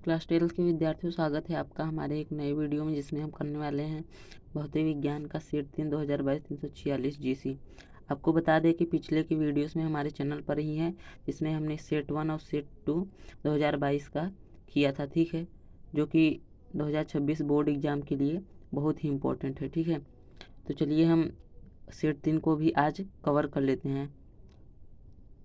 Class 12 के विद्यार्थियों, स्वागत है आपका हमारे एक नए वीडियो में, जिसमें हम करने वाले हैं भौतिक विज्ञान का सेट 3 2022 346 जीसी। आपको बता दें कि पिछले की वीडियोस में हमारे चैनल पर ही है, जिसमें हमने सेट 1 और सेट 2 2022 का किया था, ठीक है, जो कि 2026 बोर्ड एग्ज़ाम के लिए बहुत ही इम्पोर्टेंट है, ठीक है। तो चलिए हम सेट 3 को भी आज कवर कर लेते हैं।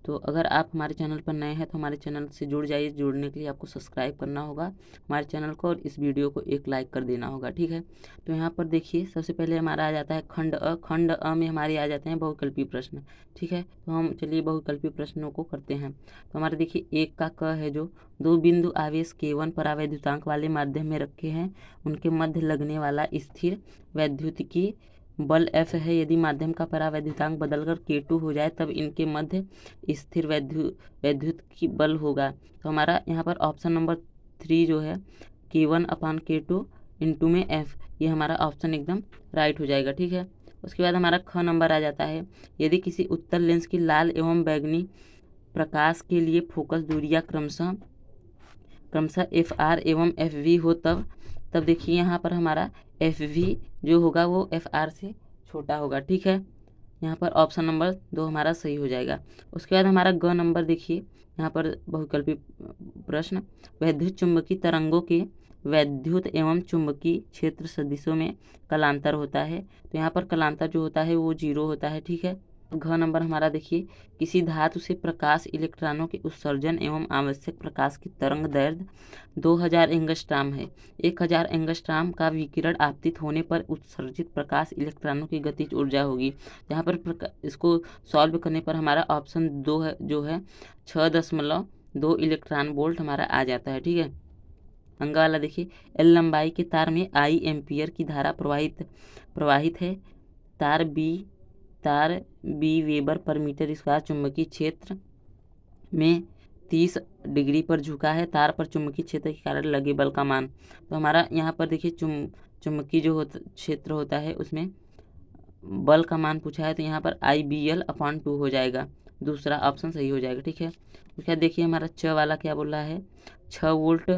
तो अगर आप हमारे चैनल पर नए हैं तो हमारे चैनल से जुड़ जाइए। जुड़ने के लिए आपको सब्सक्राइब करना होगा हमारे चैनल को और इस वीडियो को एक लाइक कर देना होगा, ठीक है। तो यहाँ पर देखिए, सबसे पहले हमारा आ जाता है खंड अ। खंड अ में हमारे आ जाते हैं बहुविकल्पीय प्रश्न, ठीक है। तो हम चलिए बहुविकल्पीय प्रश्नों को करते हैं। तो हमारे देखिए एक का क है, जो दो बिंदु आवेश K1 परावैद्युतांक वाले माध्यम में रखे हैं, उनके मध्य लगने वाला स्थिर वैद्युतिकी बल F है। यदि माध्यम का परावैद्युतांक बदलकर K2 हो जाए तब इनके मध्य स्थिर वैद्युत की बल होगा। तो हमारा यहाँ पर ऑप्शन नंबर 3 जो है K1/K2 इंटू में F, ये हमारा ऑप्शन एकदम राइट हो जाएगा, ठीक है। उसके बाद हमारा ख नंबर आ जाता है, यदि किसी उत्तल लेंस की लाल एवं बैगनी प्रकाश के लिए फोकस दूरियाँ क्रमशः FR एवं FV हो, तब देखिए यहाँ पर हमारा FV जो होगा वो FR से छोटा होगा, ठीक है। यहाँ पर ऑप्शन नंबर 2 हमारा सही हो जाएगा। उसके बाद हमारा ग नंबर देखिए, यहाँ पर बहुविकल्पीय प्रश्न, वैद्युत चुंबकीय तरंगों के वैद्युत एवं चुंबकीय क्षेत्र सदिशों में कलांतर होता है। तो यहाँ पर कलांतर जो होता है वो 0 होता है, ठीक है। घ नंबर हमारा देखिए, किसी धातु से प्रकाश इलेक्ट्रॉनों के उत्सर्जन एवं आवश्यक प्रकाश की तरंग दैर्ध्य 2000 एंगस्ट्राम है। 1000 एंगस्ट्राम का विकिरण आपतित होने पर उत्सर्जित प्रकाश इलेक्ट्रॉनों की गतिज ऊर्जा होगी। यहाँ पर इसको सॉल्व करने पर हमारा ऑप्शन 2 है, जो है 6.2 इलेक्ट्रॉन वोल्ट हमारा आ जाता है, ठीक है। अंगा वाला देखिए, एल लंबाई के तार में I एम्पियर की धारा प्रवाहित है। तार B weber per metre square चुंबकीय क्षेत्र में 30 डिग्री पर झुका है। तार पर चुंबकीय क्षेत्र के कारण लगे बल का मान। तो हमारा यहाँ पर देखिए चुंबकीय जो क्षेत्र होता है उसमें बल का मान पूछा है, तो यहाँ पर IBL/2 हो जाएगा, दूसरा ऑप्शन सही हो जाएगा, ठीक है। उसके बाद देखिए हमारा च वाला क्या बोल रहा है, 6 वोल्ट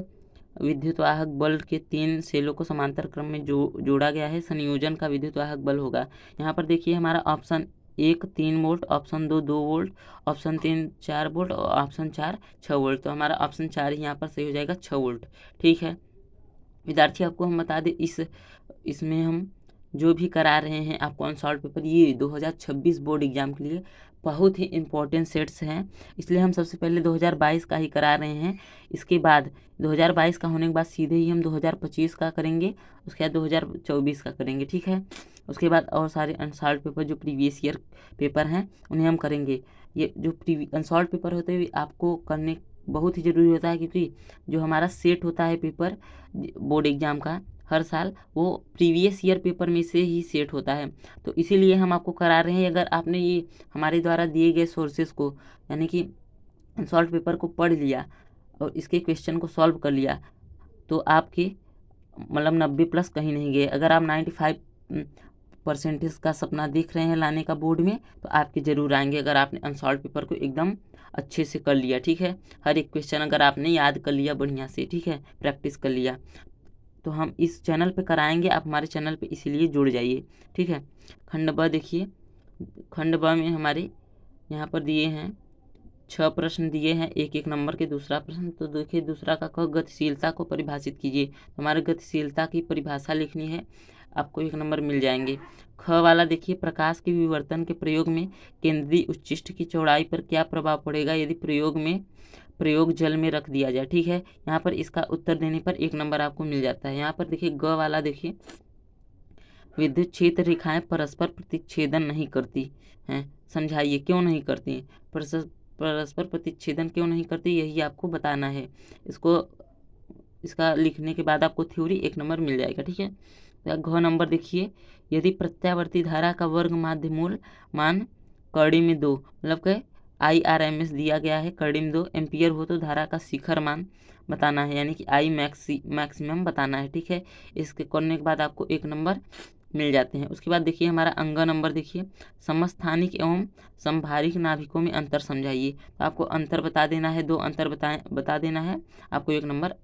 विद्युत वाहक बल के 3 सेलों को समांतर क्रम में जोड़ा गया है, संयोजन का विद्युत वाहक बल होगा। यहाँ पर देखिए हमारा option 1 3 volt, option 2 2 volt, option 3 4 volt और ऑप्शन 4 6 वोल्ट। तो हमारा ऑप्शन 4 ही यहाँ पर सही हो जाएगा, 6 वोल्ट, ठीक है। विद्यार्थी आपको हम बता दें, इसमें हम जो भी करा रहे हैं आपको अनसॉल्व पेपर, ये 2026 बोर्ड एग्जाम के लिए बहुत ही इम्पोर्टेंट सेट्स हैं, इसलिए हम सबसे पहले 2022 का ही करा रहे हैं। इसके बाद 2022 का होने के बाद सीधे ही हम 2025 का करेंगे, उसके बाद 2024 का करेंगे, ठीक है। उसके बाद और सारे अनसॉल्व पेपर जो प्रीवियस ईयर पेपर हैं उन्हें हम करेंगे। ये जो अनसॉल्व पेपर होते हैं आपको करने बहुत ही ज़रूरी होता है, क्योंकि जो हमारा सेट होता है पेपर बोर्ड एग्ज़ाम का हर साल, वो प्रीवियस ईयर पेपर में से ही सेट होता है। तो इसीलिए हम आपको करा रहे हैं। अगर आपने ये हमारे द्वारा दिए गए सोर्सेज को, यानी कि सॉल्व पेपर को पढ़ लिया और इसके क्वेश्चन को सॉल्व कर लिया, तो आपके मतलब 90+ कहीं नहीं गए। अगर आप 95% का सपना देख रहे हैं लाने का बोर्ड में, तो आपके ज़रूर आएंगे, अगर आपने अनसॉल्व पेपर को एकदम अच्छे से कर लिया, ठीक है। हर एक क्वेश्चन अगर आपने याद कर लिया बढ़िया से, ठीक है, प्रैक्टिस कर लिया, तो हम इस चैनल पे कराएंगे। आप हमारे चैनल पे इसीलिए जुड़ जाइए, ठीक है। खंड ब देखिए, खंड ब में हमारे यहाँ पर दिए हैं 6 प्रश्न दिए हैं, एक एक नंबर के। दूसरा प्रश्न तो देखिए, दूसरा का क, गतिशीलता को परिभाषित कीजिए। तो हमारे गतिशीलता की परिभाषा लिखनी है, आपको 1 नंबर मिल जाएंगे। ख वाला देखिए, प्रकाश के विवर्तन के प्रयोग में केंद्रीय उच्चिष्ट की चौड़ाई पर क्या प्रभाव पड़ेगा यदि प्रयोग जल में रख दिया जाए, ठीक है। यहाँ पर इसका उत्तर देने पर 1 नंबर आपको मिल जाता है। यहाँ पर देखिए ग वाला देखिए, विद्युत क्षेत्र रेखाएं परस्पर प्रतिच्छेदन नहीं करती हैं, समझाइए क्यों नहीं करती हैं, परस्पर प्रतिच्छेदन क्यों नहीं करती, यही आपको बताना है। इसका लिखने के बाद आपको थ्योरी 1 नंबर मिल जाएगा, ठीक है। घ नंबर देखिए, यदि प्रत्यावर्ती धारा का वर्ग माध्य मूल मान कड़ी में 2, मतलब के IRMS दिया गया है, कड़ी में 2 एम्पियर हो, तो धारा का शिखर मान बताना है, यानी कि मैक्सिमम बताना है, ठीक है। इसके करने के बाद आपको 1 नंबर मिल जाते हैं। उसके बाद देखिए हमारा अंग नंबर देखिए, समस्थानिक एवं संभारिक नाभिकों में अंतर समझाइए। तो आपको अंतर बता देना है, 2 अंतर बता देना है, आपको 1 नंबर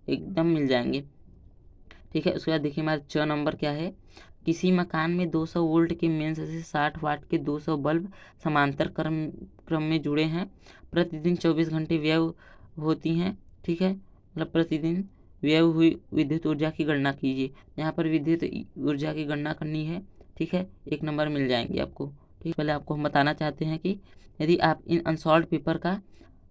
एकदम मिल जाएंगे। ठीक है, उसके बाद देखिए हमारा 6 नंबर क्या है, किसी मकान में 200 वोल्ट के मेंस से 60 वाट के 200 बल्ब समांतर क्रम में जुड़े हैं, प्रतिदिन 24 घंटे व्यय होती हैं। ठीक है, मतलब प्रतिदिन व्यय हुई विद्युत ऊर्जा की गणना कीजिए। यहाँ पर विद्युत ऊर्जा की गणना करनी है। ठीक है, 1 नंबर मिल जाएंगे आपको। ठीक, पहले आपको हम बताना चाहते हैं कि यदि आप इन अनसॉल्व पेपर का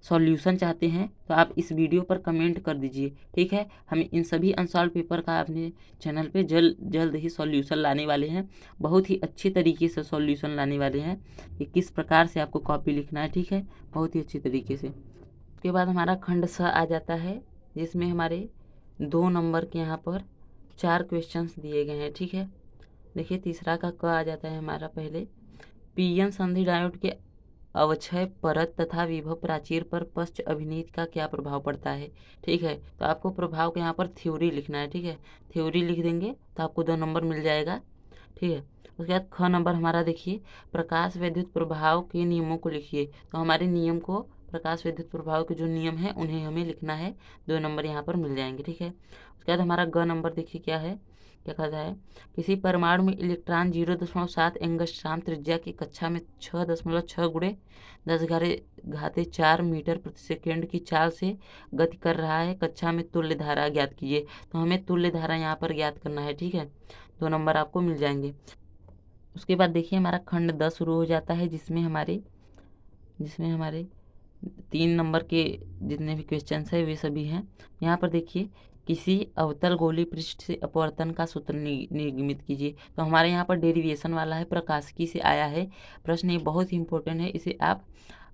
सॉल्यूशन चाहते हैं तो आप इस वीडियो पर कमेंट कर दीजिए। ठीक है, हम इन सभी अनसॉल्व पेपर का अपने चैनल पे जल्द ही सॉल्यूशन लाने वाले हैं। बहुत ही अच्छी तरीके से सॉल्यूशन लाने वाले हैं कि किस प्रकार से आपको कॉपी लिखना है। ठीक है, बहुत ही अच्छी तरीके से। उसके बाद हमारा खंड 6 आ जाता है, जिसमें हमारे 2 नंबर के यहाँ पर 4 क्वेश्चंस दिए गए हैं। ठीक है, देखिए तीसरा का क आ जाता है हमारा पहले, पीएन संधि डायोड के अवक्षय परत तथा विभव प्राचीर पर पश्च अभिनीत का क्या प्रभाव पड़ता है। ठीक है, तो आपको प्रभाव के यहाँ पर थ्योरी लिखना है। ठीक है, थ्योरी लिख देंगे तो आपको 2 नंबर मिल जाएगा। ठीक है, उसके बाद ख नंबर हमारा देखिए, प्रकाश विद्युत प्रभाव के नियमों को लिखिए। तो हमारे नियम को, प्रकाश विद्युत प्रभाव के जो नियम हैं उन्हें हमें लिखना है। 2 नंबर यहाँ पर मिल जाएंगे। ठीक है, उसके बाद हमारा ग नंबर देखिए क्या है, क्या कहता है, किसी परमाणु में इलेक्ट्रॉन 0.7 एंगस्ट्राम त्रिज्या की कक्षा में 6.6 गुणे 10⁻⁴ मीटर प्रति सेकेंड की चाल से गति कर रहा है, कक्षा में तुल्य धारा ज्ञात कीजिए। तो हमें तुल्य धारा यहाँ पर ज्ञात करना है। ठीक है, 2 नंबर आपको मिल जाएंगे। उसके बाद देखिए हमारा खंड 10 शुरू हो जाता है, जिसमें हमारे 3 नंबर के जितने भी क्वेश्चंस है वे सभी हैं। यहाँ पर देखिए, किसी अवतल गोलीय पृष्ठ से अपवर्तन का सूत्र निर्गमित कीजिए। तो हमारे यहाँ पर डेरिवेशन वाला है, प्रकाशिकी से आया है प्रश्न, ये बहुत ही इंपॉर्टेंट है, इसे आप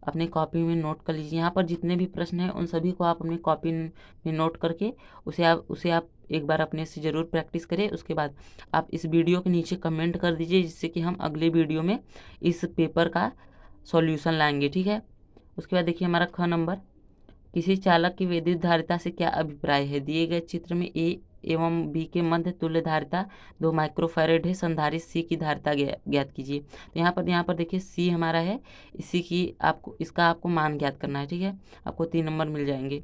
अपने कॉपी में नोट कर लीजिए। यहाँ पर जितने भी प्रश्न हैं उन सभी को आप अपनी कॉपी में नोट करके उसे आप एक बार अपने से ज़रूर प्रैक्टिस करें। उसके बाद आप इस वीडियो के नीचे कमेंट कर दीजिए, जिससे कि हम अगले वीडियो में इस पेपर का सॉल्यूशन लाएंगे। ठीक है, उसके बाद देखिए हमारा ख नंबर, किसी चालक की विद्युत धारिता से क्या अभिप्राय है। दिए गए चित्र में ए एवं बी के मध्य तुल्य धारिता 2 माइक्रोफैरेड है, संधारित्र सी की धारिता ज्ञात कीजिए। तो यहाँ पर देखिए सी हमारा है, इसी की इसका आपको मान ज्ञात करना है। ठीक है, आपको 3 नंबर मिल जाएंगे।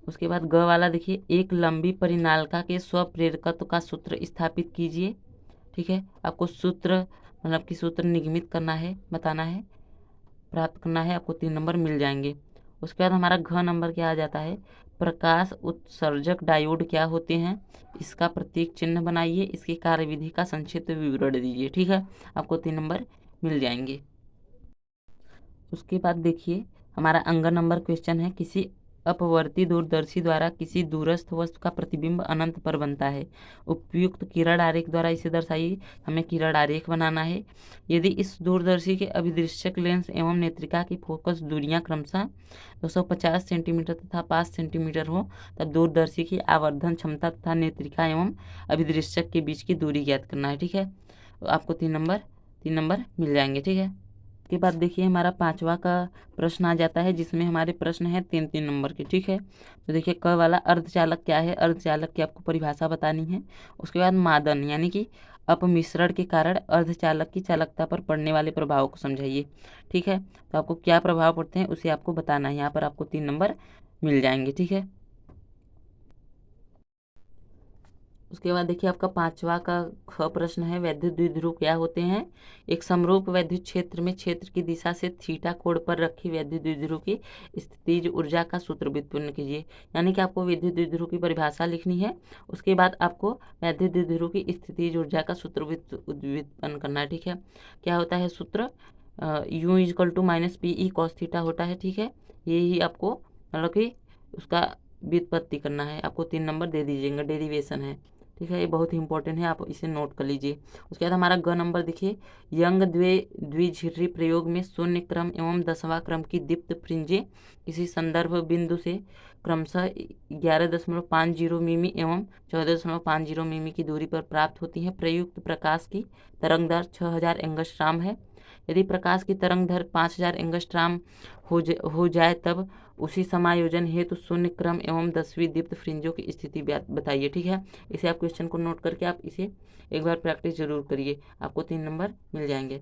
उसके बाद ग वाला देखिए, एक लंबी परिनालिका के स्वप्रेरकत्व का सूत्र स्थापित कीजिए। ठीक है, आपको सूत्र मतलब कि सूत्र निगमित करना है, बताना है, प्राप्त करना है, आपको 3 नंबर मिल जाएंगे। उसके बाद हमारा घ नंबर क्या आ जाता है, प्रकाश उत्सर्जक डायोड क्या होते हैं, इसका प्रतीक चिन्ह बनाइए, इसकी कार्यविधि का संक्षिप्त विवरण दीजिए। ठीक है, आपको 3 नंबर मिल जाएंगे। उसके बाद देखिए हमारा अंग नंबर क्वेश्चन है, किसी अपवर्ती दूरदर्शी द्वारा किसी दूरस्थ वस्तु का प्रतिबिंब अनंत पर बनता है, उपयुक्त किरण आरेख द्वारा इसे दर्शाइए। हमें किरण आरेख बनाना है। यदि इस दूरदर्शी के अभिदृश्यक लेंस एवं नेत्रिका की फोकस दूरियां क्रमशः 250 सेंटीमीटर तथा 5 सेंटीमीटर हो, तब दूरदर्शी की आवर्धन क्षमता तथा नेत्रिका एवं अभिदृश्यक के बीच की दूरी ज्ञात करना है। ठीक है, तो आपको 3 नंबर मिल जाएंगे। ठीक है, के बाद देखिए हमारा 5वां का प्रश्न आ जाता है, जिसमें हमारे प्रश्न है 3 नंबर के। ठीक है, तो देखिए क वाला, अर्धचालक क्या है, अर्धचालक की आपको परिभाषा बतानी है। उसके बाद मादन यानी कि अपमिश्रण के कारण अर्धचालक की चालकता पर पड़ने वाले प्रभाव को समझाइए। ठीक है, तो आपको क्या प्रभाव पड़ते हैं उसे आपको बताना है। यहाँ पर आपको 3 नंबर मिल जाएंगे। ठीक है, उसके बाद देखिए आपका 5वां का ख प्रश्न है, वैद्युत द्विध्रुव क्या होते हैं। एक समरूप वैद्युत क्षेत्र में क्षेत्र की दिशा से थीटा कोण पर रखी वैद्युत द्विध्रुव की स्थितिज ऊर्जा का सूत्र व्युत्पन्न कीजिए। यानी कि आपको विद्युत द्विध्रुव की परिभाषा लिखनी है, उसके बाद आपको वैद्युत द्विध्रुव की स्थितिज ऊर्जा का सूत्र व्युत्पन्न करना है। ठीक है, क्या होता है सूत्र, U = -PE cos थीटा होता है। ठीक है, ये ही आपको मतलब कि उसका व्युत्पत्ति करना है। आपको 3 नंबर दे दीजिएगा, डेरिवेशन है। ठीक है, ये बहुत ही इंपॉर्टेंट है, आप इसे नोट कर लीजिए। उसके बाद हमारा ग नंबर देखिए, यंग द्विझिर्री प्रयोग में 0 क्रम एवं 10वां क्रम की दीप्त फ्रिंजें किसी संदर्भ बिंदु से क्रमशः 11.50 मिमी एवं 14.50 मिमी की दूरी पर प्राप्त होती हैं। प्रयुक्त प्रकाश की तरंग दर 6000 एंगस्ट्राम है। यदि प्रकाश की तरंग दर 5000 एंगस्ट्राम हो जाए तब उसी समायोजन हेतु 0 क्रम एवं 10वीं दीप्त फ्रिंजों की स्थिति बताइए। ठीक है, इसे आप क्वेश्चन को नोट करके आप इसे एक बार प्रैक्टिस जरूर करिए, आपको 3 नंबर मिल जाएंगे।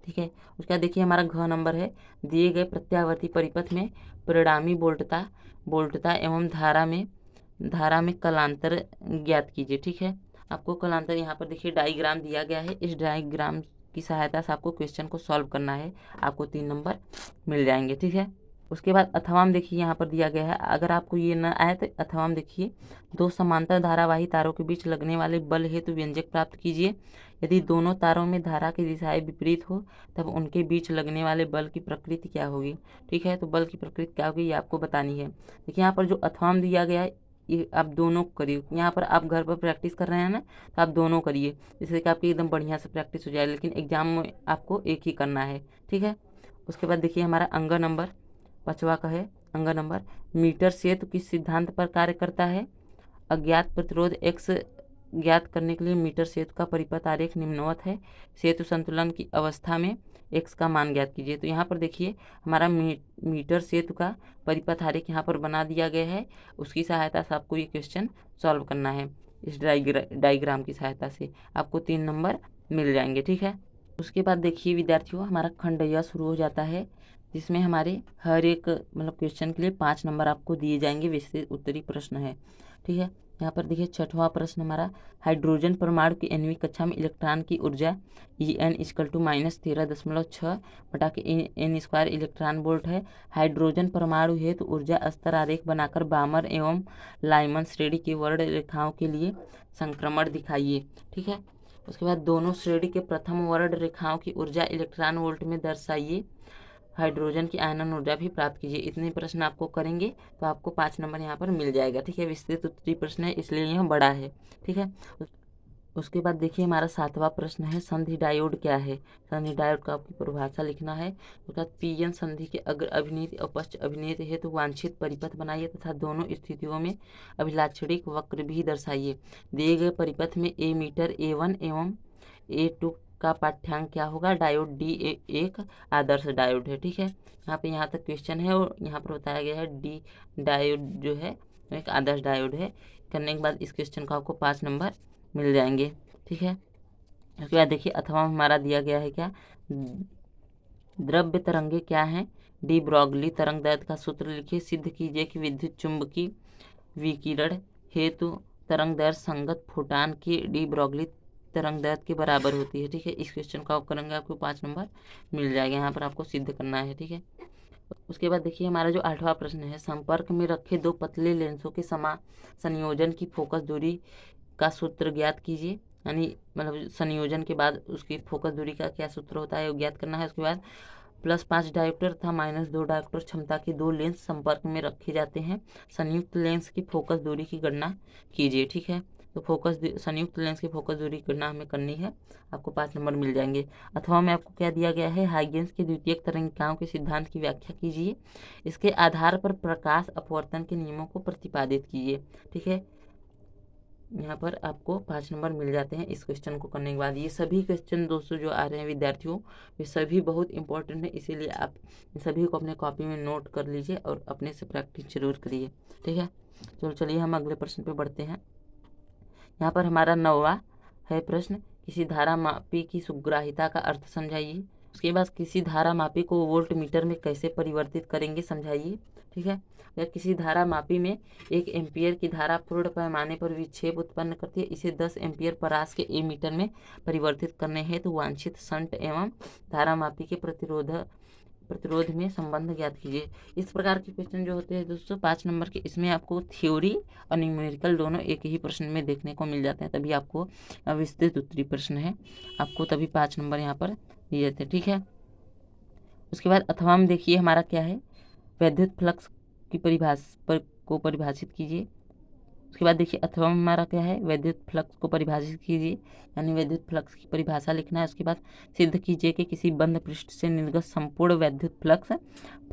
ठीक है। उसका देखिए हमारा घ नंबर है, दिए गए प्रत्यावर्ती परिपथ में परिणामी वोल्टता एवं धारा में कलांतर ज्ञात कीजिए। ठीक है, आपको कलांतर यहाँ पर देखिए डायग्राम दिया गया है, इस डायग्राम की सहायता से आपको क्वेश्चन को सॉल्व करना है, आपको 3 नंबर मिल जाएंगे। ठीक है, उसके बाद अथवा में देखिए यहाँ पर दिया गया है, अगर आपको ये न आए तो अथवा में देखिए, दो समांतर धारावाही तारों के बीच लगने वाले बल हेतु व्यंजक प्राप्त कीजिए। यदि दोनों तारों में धारा की दिशाएं विपरीत हो तब उनके बीच लगने वाले बल की प्रकृति क्या होगी। ठीक है, तो बल की प्रकृति क्या होगी ये आपको बतानी है। देखिए यहाँ पर जो अथवा में दिया गया है ये आप दोनों करिए, यहाँ पर आप घर पर प्रैक्टिस कर रहे हैं ना, तो आप दोनों करिए, जिससे कि आपकी एकदम बढ़िया से प्रैक्टिस हो जाए, लेकिन एग्जाम में आपको एक ही करना है। ठीक है, उसके बाद देखिए हमारा अंग नंबर 5वां का है, अंग नंबर मीटर सेतु किस सिद्धांत पर कार्य करता है। अज्ञात प्रतिरोध x ज्ञात करने के लिए मीटर सेतु का परिपथ आरेख निम्नवत है। सेतु संतुलन की अवस्था में x का मान ज्ञात कीजिए। तो यहाँ पर देखिए हमारा मीटर सेतु का परिपथ आरेख यहाँ पर बना दिया गया है, उसकी सहायता से आपको ये क्वेश्चन सॉल्व करना है। इस डायग्राम की सहायता से आपको 3 नंबर मिल जाएंगे। ठीक है, उसके बाद देखिए विद्यार्थियों हमारा खंड य शुरू हो जाता है, जिसमें हमारे हर एक मतलब क्वेश्चन के लिए 5 नंबर आपको दिए जाएंगे, विशेष उत्तरी प्रश्न है। ठीक है, यहाँ पर देखिए 6वां प्रश्न हमारा, हाइड्रोजन परमाणु की 9वीं कक्षा में इलेक्ट्रॉन की ऊर्जा En = -13.6 बटा के n² इलेक्ट्रॉन वोल्ट है। हाइड्रोजन परमाणु हेतु ऊर्जा स्तर आरेख बनाकर बामर एवं लाइमन श्रेणी की वर्ण रेखाओं के लिए संक्रमण दिखाइए। ठीक है, उसके बाद दोनों श्रेणी के प्रथम वर्ण रेखाओं की ऊर्जा इलेक्ट्रॉन वोल्ट में दर्शाइए। हाइड्रोजन की आयनन ऊर्जा भी प्राप्त कीजिए। इतने प्रश्न आपको करेंगे तो आपको 5 नंबर यहाँ पर मिल जाएगा। ठीक है, विस्तृत उत्तरीय प्रश्न है इसलिए यह बड़ा है। ठीक है, उसके बाद देखिए हमारा 7वां प्रश्न है, संधि डायोड क्या है। संधि डायोड का आपकी परिभाषा लिखना है। उसके बाद पीएन संधि के अग्र अभिनीत और पश्च अभिनीत हेतु वांछित परिपथ बनाइए तथा दोनों स्थितियों में अभिलाक्षणिक वक्र भी दर्शाइए। दिए गए परिपथ में ए मीटर A1 एवं A2 का पाठ्यांक क्या होगा। डायोड डी एक आदर्श डायोड है। ठीक है, यहाँ तक क्वेश्चन है और यहाँ पर बताया गया है डी डायोड जो है एक आदर्श डायोड है। करने के बाद इस क्वेश्चन का आपको 5 नंबर मिल जाएंगे। ठीक है, उसके बाद देखिए अथवा हमारा दिया गया है क्या, द्रव्य तरंगे क्या हैं। डी ब्रॉगली तरंग दैर्ध्य का सूत्र लिखिए। सिद्ध कीजिए कि विद्युत चुंबकीय विकिरण हेतु तरंग दैर्ध्य संगत फोटान की डी ब्रॉगली तरंग दैर्ध्य के बराबर होती है। ठीक है, इस क्वेश्चन का आप करेंगे आपको 5 नंबर मिल जाएगा, यहाँ पर आपको सिद्ध करना है। ठीक है, उसके बाद देखिए हमारा जो 8वां प्रश्न है, संपर्क में रखे दो पतले लेंसों के संयोजन की फोकस दूरी का सूत्र ज्ञात कीजिए। यानी मतलब संयोजन के बाद उसकी फोकस दूरी का क्या सूत्र होता है वो ज्ञात करना है। उसके बाद +5 डायोप्टर तथा -2 डायोप्टर क्षमता के दो लेंस संपर्क में रखे जाते हैं। संयुक्त लेंस की फोकस दूरी की गणना कीजिए। ठीक है, तो संयुक्त लेंस की फोकस दूरी की गणना हमें करनी है, आपको 5 नंबर मिल जाएंगे। अथवा में आपको क्या दिया गया है, हाइगेंस के द्वितीयक तरंगिकाओं के सिद्धांत की व्याख्या कीजिए। इसके आधार पर प्रकाश अपवर्तन के नियमों को प्रतिपादित कीजिए। ठीक है, यहाँ पर आपको 5 नंबर मिल जाते हैं इस क्वेश्चन को करने के बाद। ये सभी क्वेश्चन दोस्तों जो आ रहे हैं विद्यार्थियों, ये सभी बहुत इंपॉर्टेंट है, इसीलिए आप सभी को अपने कॉपी में नोट कर लीजिए और अपने से प्रैक्टिस जरूर करिए। ठीक है, तो चलिए हम अगले प्रश्न पे बढ़ते हैं। यहाँ पर हमारा 9वां है प्रश्न, किसी धारा मापी की सुग्राहिता का अर्थ समझाइए। उसके बाद किसी धारा मापी को वोल्ट मीटर में कैसे परिवर्तित करेंगे समझाइए। ठीक है, या किसी धारा मापी में 1 एम्पियर की धारा पूर्ण पैमाने पर विक्षेप उत्पन्न करती है, इसे 10 एम्पियर परास के ए मीटर में परिवर्तित करने हेतु वांछित शंट एवं धारा मापी के प्रतिरोध में संबंध ज्ञात कीजिए। इस प्रकार के क्वेश्चन जो होते हैं दोस्तों 5 नंबर के, इसमें आपको थ्योरी और न्यूमेरिकल दोनों एक ही प्रश्न में देखने को मिल जाते हैं, तभी आपको विस्तृत उत्तरीय प्रश्न है, आपको तभी 5 नंबर यहाँ पर दिए जाते हैं। ठीक है, उसके बाद अथवा में देखिए हमारा क्या है, वैद्युत फ्लक्स की को परिभाषित कीजिए। उसके बाद देखिए अथवा में हमारा क्या है, वैद्युत फ्लक्स को परिभाषित कीजिए, यानी वैद्युत फ्लक्स की परिभाषा लिखना है। उसके बाद सिद्ध कीजिए कि किसी बंद पृष्ठ से निर्गत संपूर्ण वैद्युत फ्लक्स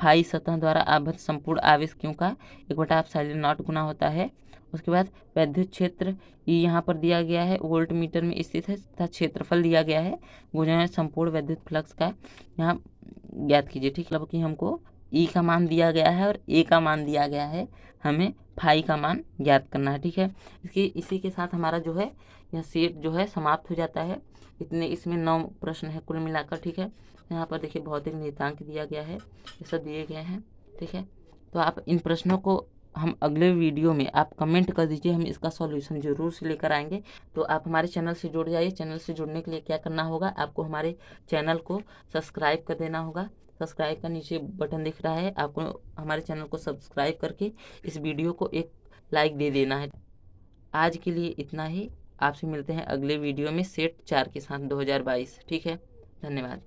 फाई सतह द्वारा आबद्ध संपूर्ण आवेश क्यों का 1/ε0 गुना होता है। उसके बाद वैद्युत क्षेत्र ई यहाँ पर दिया गया है, वोल्ट मीटर में स्थित है तथा क्षेत्रफल दिया गया है गुना संपूर्ण वैद्युत फ्लक्स का यहाँ ज्ञात कीजिए। ठीक, मतलब कि हमको ई का मान दिया गया है और ए का मान दिया गया है, हमें फाई का मान ज्ञात करना है। ठीक है, इसी के साथ हमारा जो है यह सेट जो है समाप्त हो जाता है। इसमें 9 प्रश्न है कुल मिलाकर। ठीक है, तो यहाँ पर देखिए भौतिक नियतांक दिया गया है, ये सब दिए गए हैं। ठीक है, तो आप इन प्रश्नों को हम अगले वीडियो में आप कमेंट कर दीजिए, हम इसका सॉल्यूशन ज़रूर से लेकर आएंगे। तो आप हमारे चैनल से जुड़ जाइए। चैनल से जुड़ने के लिए क्या करना होगा, आपको हमारे चैनल को सब्सक्राइब कर देना होगा। सब्सक्राइब का नीचे बटन दिख रहा है, आपको हमारे चैनल को सब्सक्राइब करके इस वीडियो को एक लाइक दे देना है। आज के लिए इतना ही, आपसे मिलते हैं अगले वीडियो में सेट 4 के साथ 2022। ठीक है, धन्यवाद।